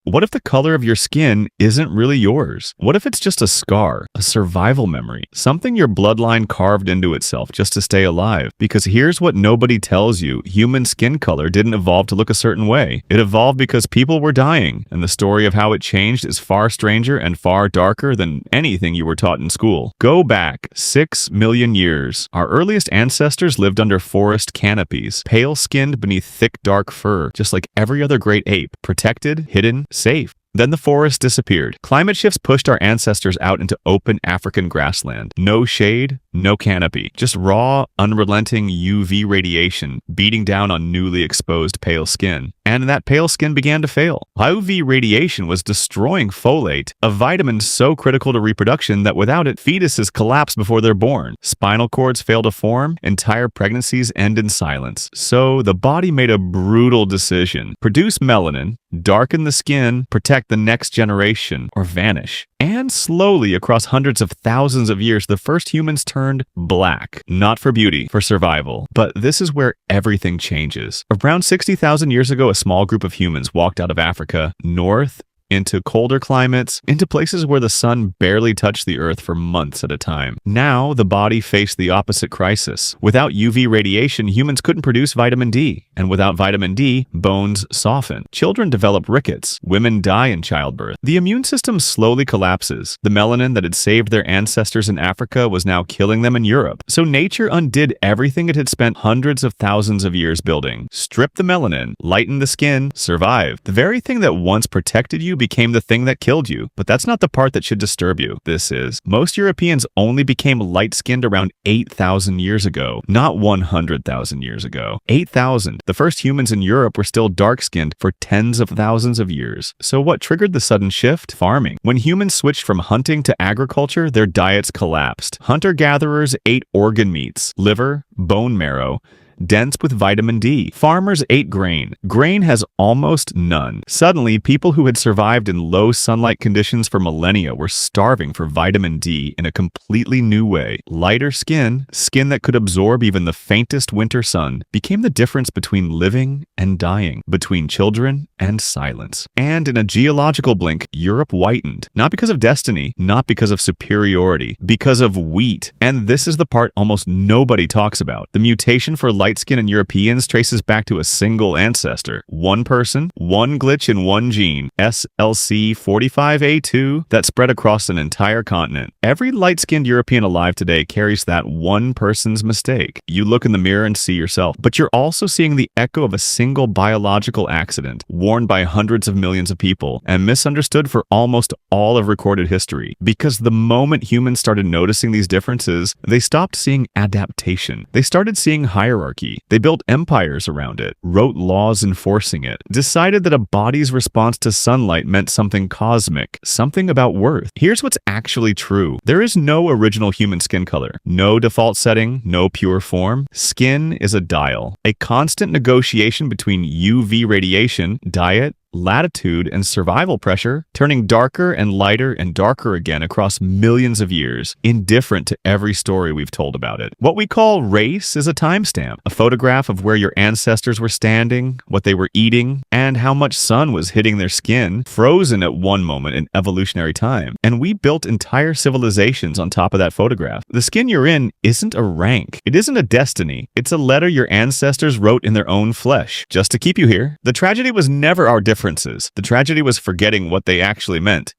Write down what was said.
What if the color of your skin isn't really yours? What if it's just a scar, a survival memory, something your bloodline carved into itself just to stay alive? Because here's what nobody tells you: human skin color didn't evolve to look a certain way. It evolved because people were dying, and the story of how it changed is far stranger and far darker than anything you were taught in school. Go back 6 million years. Our earliest ancestors lived under forest canopies, pale-skinned beneath thick dark fur, just like every other great ape, protected, hidden, safe. Then the forest disappeared. Climate shifts pushed our ancestors out into open African grassland. No shade, no canopy, just raw, unrelenting UV radiation beating down on newly exposed pale skin. And that pale skin began to fail. UV radiation was destroying folate, a vitamin so critical to reproduction that without it, fetuses collapse before they're born. Spinal cords fail to form, entire pregnancies end in silence. So the body made a brutal decision: produce melanin, darken the skin, protect the next generation, or vanish. And slowly, across hundreds of thousands of years, the first humans turned black. Not for beauty, for survival. But this is where everything changes. Around 60,000 years ago, a small group of humans walked out of Africa, north, into colder climates, into places where the sun barely touched the earth for months at a time. Now, the body faced the opposite crisis. Without UV radiation, humans couldn't produce vitamin D. And without vitamin D, bones soften. Children develop rickets. Women die in childbirth. The immune system slowly collapses. The melanin that had saved their ancestors in Africa was now killing them in Europe. So nature undid everything it had spent hundreds of thousands of years building. Strip the melanin, lighten the skin, survive. The very thing that once protected you became the thing that killed you. But that's not the part that should disturb you. This is, most Europeans only became light-skinned around 8,000 years ago, not 100,000 years ago. 8,000. The first humans in Europe were still dark-skinned for tens of thousands of years. So what triggered the sudden shift? Farming. When humans switched from hunting to agriculture, their diets collapsed. Hunter-gatherers ate organ meats, liver, bone marrow, dense with vitamin D. Farmers ate grain. Grain has almost none. Suddenly, people who had survived in low sunlight conditions for millennia were starving for vitamin D in a completely new way. Lighter skin, skin that could absorb even the faintest winter sun, became the difference between living and dying, between children and silence. And in a geological blink, Europe whitened. Not because of destiny, not because of superiority, because of wheat. And this is the part almost nobody talks about. The mutation for light-skinned Europeans traces back to a single ancestor. One person, one glitch in one gene, SLC45A2, that spread across an entire continent. Every light-skinned European alive today carries that one person's mistake. You look in the mirror and see yourself, but you're also seeing the echo of a single biological accident, worn by hundreds of millions of people, and misunderstood for almost all of recorded history. Because the moment humans started noticing these differences, they stopped seeing adaptation. They started seeing hierarchy. They built empires around it, wrote laws enforcing it, decided that a body's response to sunlight meant something cosmic, something about worth. Here's what's actually true. There is no original human skin color, no default setting, no pure form. Skin is a dial, a constant negotiation between UV radiation, diet, latitude, and survival pressure, turning darker and lighter and darker again across millions of years, indifferent to every story we've told about it. What we call race is a timestamp, a photograph of where your ancestors were standing, what they were eating, and how much sun was hitting their skin, frozen at one moment in evolutionary time. And we built entire civilizations on top of that photograph. The skin you're in isn't a rank. It isn't a destiny. It's a letter your ancestors wrote in their own flesh, just to keep you here. The tragedy was never our differences. The tragedy was forgetting what they actually meant.